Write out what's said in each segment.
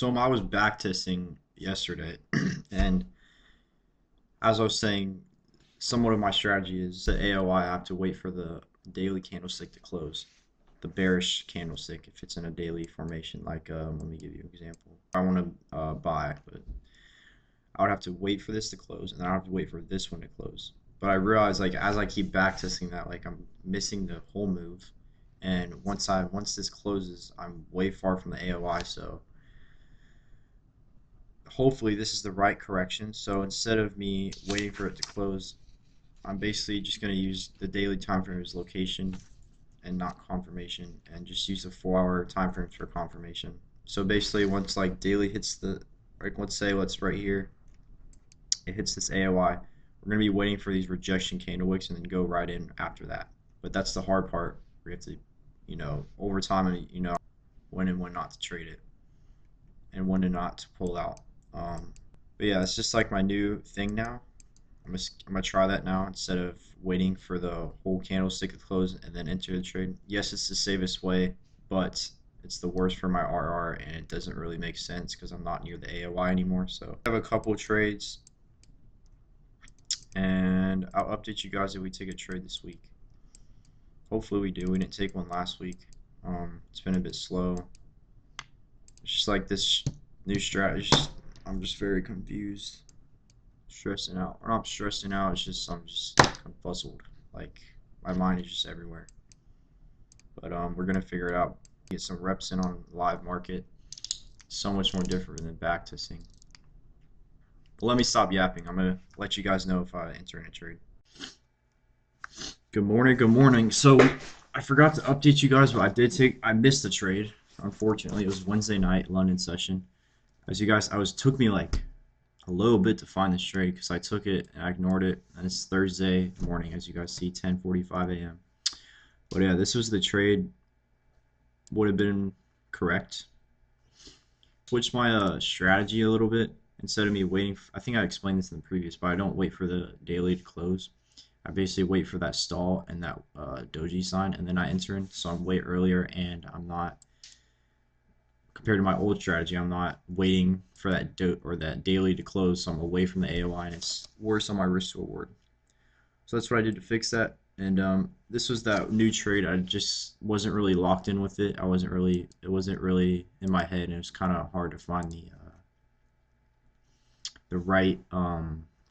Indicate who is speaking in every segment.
Speaker 1: I was back testing yesterday, and as I was saying, somewhat of my strategy is the AOI. I have to wait for the daily candlestick to close, the bearish candlestick if it's in a daily formation. Like, let me give you an example. I want to buy, but I would have to wait for this to close, and then I have to wait for this one to close. But I realize, like, as I keep back testing that, like, I'm missing the whole move, and once this closes, I'm way far from the AOI, so hopefully this is the right correction. So instead of me waiting for it to close, I'm basically just going to use the daily time frame as location and not confirmation, and just use the 4 hour time frames for confirmation. So basically once like daily hits the, like let's say let's right here, it hits this AOI, we're going to be waiting for these rejection candle wicks and then go right in after that. But that's the hard part. We have to, over time, and when and when not to trade it and when to not to pull out. Um, but yeah, it's just like my new thing now. I'm gonna try that now instead of waiting for the whole candlestick to close and then enter the trade. Yes, it's the safest way, but it's the worst for my RR, and it doesn't really make sense because I'm not near the AOI anymore. So I have a couple trades, and I'll update you guys if we take a trade this week. Hopefully we do. We didn't take one last week. It's been a bit slow. It's just like this new strategy. I'm just very confused, stressing out. Or not stressing out. It's just I'm just confuzzled. Like my mind is just everywhere. But we're gonna figure it out. Get some reps in on live market. So much more different than back testing. But let me stop yapping. I'm gonna let you guys know if I enter in a trade. Good morning. Good morning. So I forgot to update you guys, but I missed the trade. Unfortunately, it was Wednesday night London session. As you guys, took me like a little bit to find this trade because I took it and I ignored it, and it's Thursday morning, as you guys see, 10:45 a.m. But yeah, this was the trade. Would have been correct. Switched my strategy a little bit. Instead of me waiting, I think I explained this in the previous, but I don't wait for the daily to close. I basically wait for that stall and that doji sign, and then I enter in. So I'm way earlier, and I'm not, compared to my old strategy, I'm not waiting for that daily to close, so I'm away from the AOI, and it's worse on my risk to reward. So that's what I did to fix that. And this was that new trade. I just wasn't really locked in with it. It wasn't really in my head, and it was kind of hard to find the right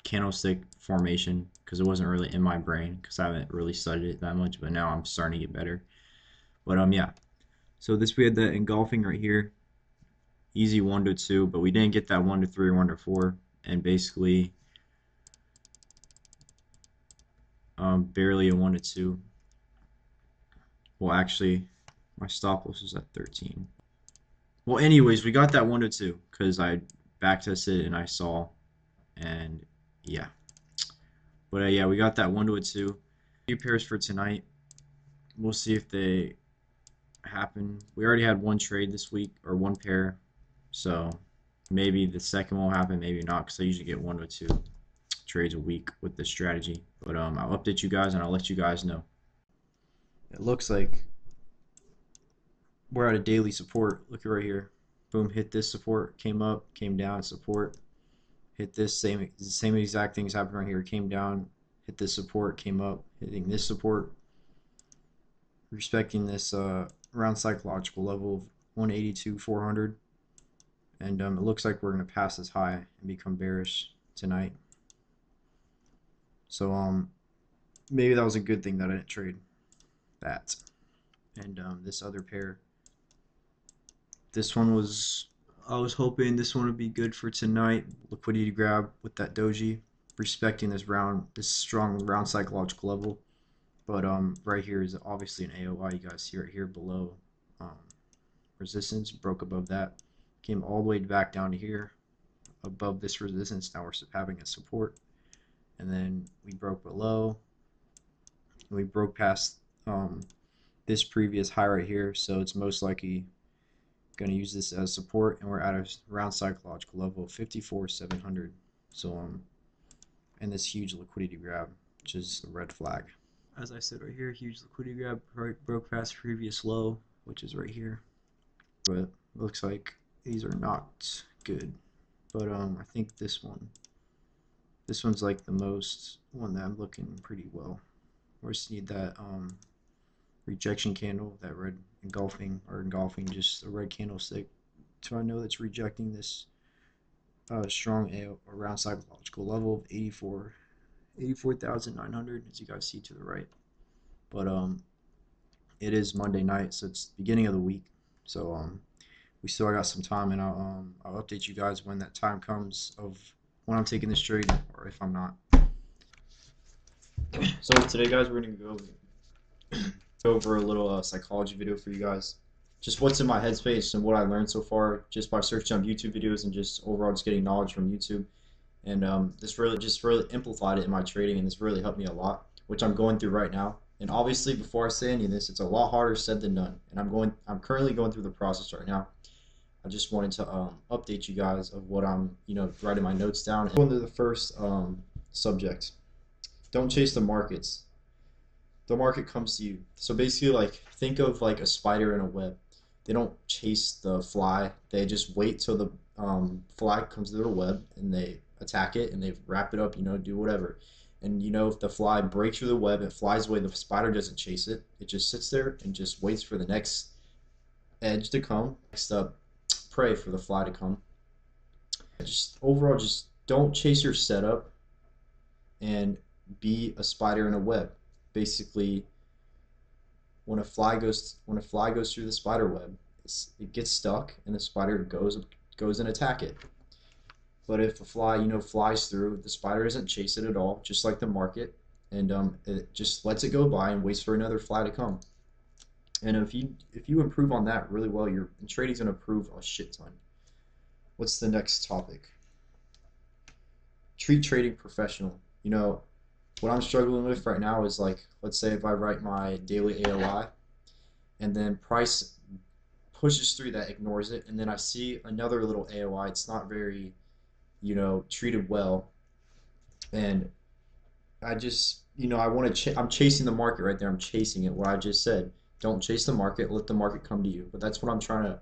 Speaker 1: candlestick formation because it wasn't really in my brain because I haven't really studied it that much. But now I'm starting to get better. But yeah. So we had the engulfing right here, easy 1 to 2, but we didn't get that 1 to 3 or 1 to 4, and basically barely a 1 to 2. Well, actually, my stop loss was at 13. Well, anyways, we got that 1 to 2 because I backtested and I saw, and yeah. But yeah, we got that 1 to 2. Few pairs for tonight. We'll see if they happen. We already had one trade this week, or one pair, so maybe the second will happen, maybe not, because I usually get 1 to 2 trades a week with this strategy. But I'll update you guys and I'll let you guys know. It looks like we're at a daily support. Look right here. Boom, hit this support, came up, came down, support, hit this, same exact things happened right here. Came down, hit this support, came up, hitting this support, respecting this around psychological level of 182,400, and it looks like we're going to pass this high and become bearish tonight. So maybe that was a good thing that I didn't trade that. And this other pair, this one was, I was hoping this one would be good for tonight. Liquidity grab with that doji, respecting this strong round psychological level. But right here is obviously an AOI. You guys see right here below resistance, broke above that, came all the way back down to here, above this resistance. Now we're having a support, and then we broke below, and we broke past this previous high right here. So it's most likely going to use this as support, and we're at a round psychological level of 54,700. So and this huge liquidity grab, which is a red flag. As I said right here, huge liquidity grab, broke past previous low, which is right here. But it looks like These are not good, but I think this one's like the most one that I'm looking pretty well. We just need that rejection candle, that red engulfing, just a red candlestick, so I know that's rejecting this strong A around psychological level of 84,900, as you guys see to the right. But it is Monday night, so it's the beginning of the week. So we still got some time, and I'll update you guys when that time comes of when I'm taking this trade or if I'm not. So today, guys, we're gonna go over a little psychology video for you guys. Just what's in my headspace and what I learned so far just by searching on YouTube videos and just overall just getting knowledge from YouTube. And this really amplified it in my trading, and this really helped me a lot, which I'm going through right now. And obviously, before I say any of this, it's a lot harder said than done. And I'm currently going through the process right now. I just wanted to update you guys of what I'm, writing my notes down. Going to the first subject. Don't chase the markets. The market comes to you. So basically, like, think of like a spider in a web. They don't chase the fly. They just wait till the fly comes to their web and they attack it and they wrap it up, do whatever. And if the fly breaks through the web, it flies away. The spider doesn't chase it. It just sits there and just waits for the next edge to come, next prey for the fly to come. Just overall, just don't chase your setup and be a spider in a web. Basically, when a fly goes through the spider web, it gets stuck and the spider goes and attack it. But if a fly flies through, the spider doesn't chase it at all, just like the market, and it just lets it go by and waits for another fly to come. And if you improve on that really well, your trading's gonna improve a shit ton. What's the next topic? Treat trading professional. What I'm struggling with right now is, like, let's say if I write my daily AOI and then price pushes through that, ignores it, and then I see another little AOI, it's not very, treated well, and I just, I'm chasing the market right there. I'm chasing it. What I just said, don't chase the market, let the market come to you. But that's what I'm struggling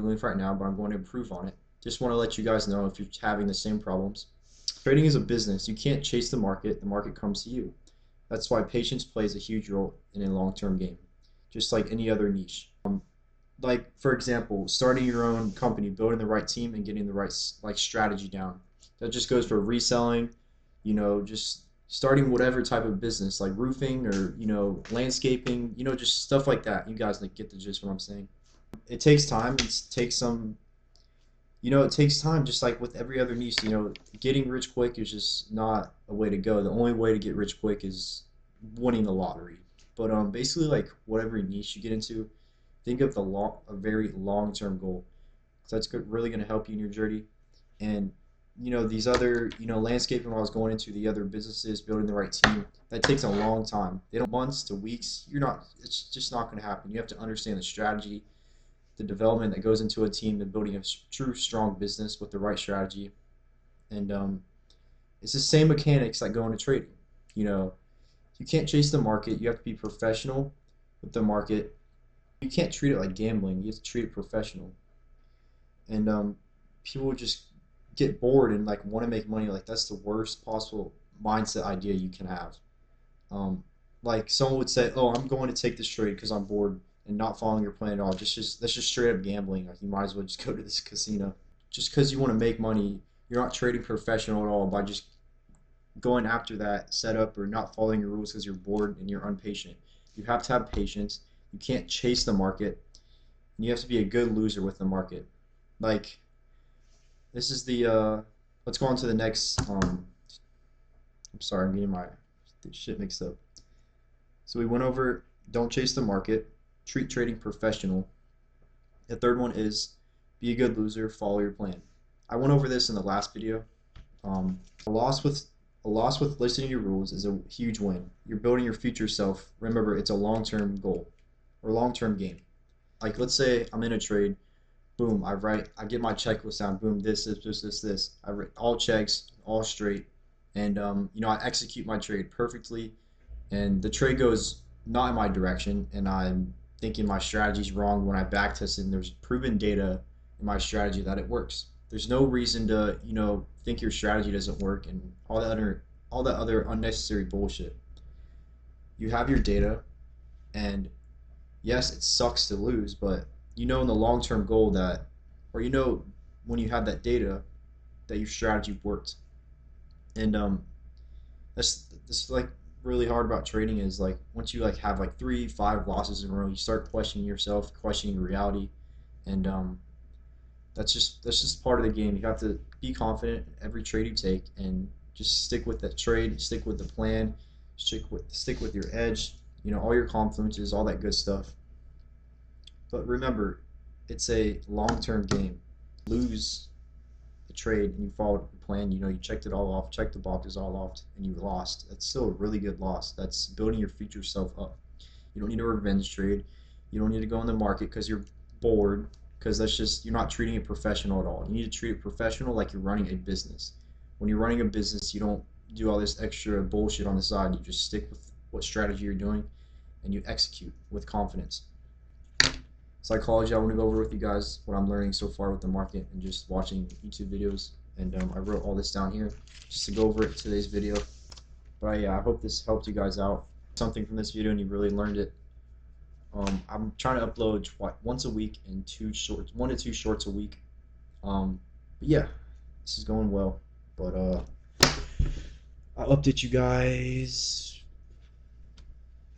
Speaker 1: with right now, but I'm going to improve on it. Just want to let you guys know if you're having the same problems. Trading is a business. You can't chase the market comes to you. That's why patience plays a huge role in a long-term game, just like any other niche. Like, for example, starting your own company, building the right team, and getting the right strategy down. That just goes for reselling, just starting whatever type of business, like roofing or landscaping, just stuff like that. You guys get the gist of what I'm saying. It takes time. It takes time, just like with every other niche. Getting rich quick is just not a way to go. The only way to get rich quick is winning the lottery. But basically, like, whatever niche you get into, think of a very long-term goal. So that's really going to help you in your journey. And these other, landscaping, when I was going into the other businesses, building the right team, that takes a long time. They don't months to weeks. It's just not going to happen. You have to understand the strategy, the development that goes into a team, and building a true strong business with the right strategy. And it's the same mechanics that go into trading. You can't chase the market. You have to be professional with the market. You can't treat it like gambling. You have to treat it professional. And people just get bored and like want to make money. Like, that's the worst possible mindset idea you can have. Like, someone would say, "Oh, I'm going to take this trade because I'm bored," and not following your plan at all. That's just straight up gambling. Like, you might as well just go to this casino. Just because you want to make money, you're not trading professional at all by just going after that setup or not following your rules because you're bored and you're impatient. You have to have patience. You can't chase the market. And you have to be a good loser with the market. Like, this is the let's go on to the next. I'm sorry, I'm getting my shit mixed up. So we went over don't chase the market, treat trading professional. The third one is be a good loser, follow your plan. I went over this in the last video. A loss with listening to your rules is a huge win. You're building your future self. Remember, it's a long-term goal or long-term game. Like, let's say I'm in a trade. Boom, I get my checklist down. Boom, this. I write all checks, all straight, and I execute my trade perfectly, and the trade goes not in my direction, and I'm thinking my strategy's wrong when I backtest it and there's proven data in my strategy that it works. There's no reason to, think your strategy doesn't work and all that other unnecessary bullshit. You have your data, and yes, it sucks to lose, but in the long term goal that, or when you have that data that your strategy worked. And that's like really hard about trading is like once you like have like 3, 5 losses in a row, you start questioning yourself, questioning reality, and that's just part of the game. You have to be confident in every trade you take and just stick with that trade, stick with the plan, stick with your edge, all your confluences, all that good stuff. But remember, it's a long-term game. Lose the trade and you followed the plan, you checked it all off, checked the boxes all off, and you lost. That's still a really good loss. That's building your future self up. You don't need a revenge trade. You don't need to go in the market because you're bored, because that's just, you're not treating it professional at all. You need to treat it professional like you're running a business. When you're running a business, you don't do all this extra bullshit on the side. You just stick with what strategy you're doing and you execute with confidence. Psychology, I want to go over with you guys what I'm learning so far with the market and just watching YouTube videos. And I wrote all this down here just to go over it in today's video. But yeah, I hope this helped you guys out. Something from this video and you really learned it. I'm trying to upload once a week and 1 to 2 shorts a week. But yeah, this is going well. But I'll update you guys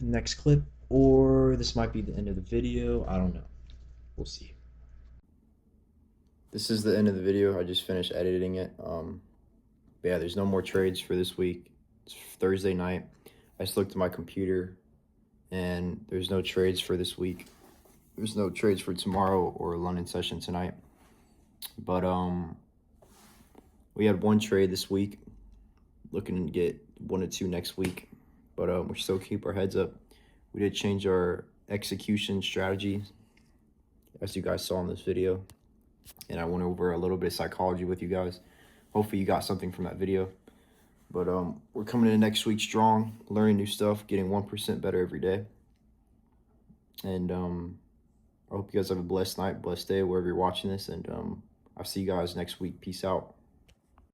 Speaker 1: in the next clip, or this might be the end of the video. I don't know. We'll see. This is the end of the video. I just finished editing it. But yeah, there's no more trades for this week. It's Thursday night. I just looked at my computer and there's no trades for this week. There's no trades for tomorrow or London session tonight. But we had one trade this week. Looking to get 1 to 2 next week. But we still keep our heads up. We did change our execution strategy, as you guys saw in this video. And I went over a little bit of psychology with you guys. Hopefully you got something from that video. But we're coming into next week strong, learning new stuff, getting 1% better every day. And I hope you guys have a blessed night, blessed day, wherever you're watching this. And I'll see you guys next week. Peace out.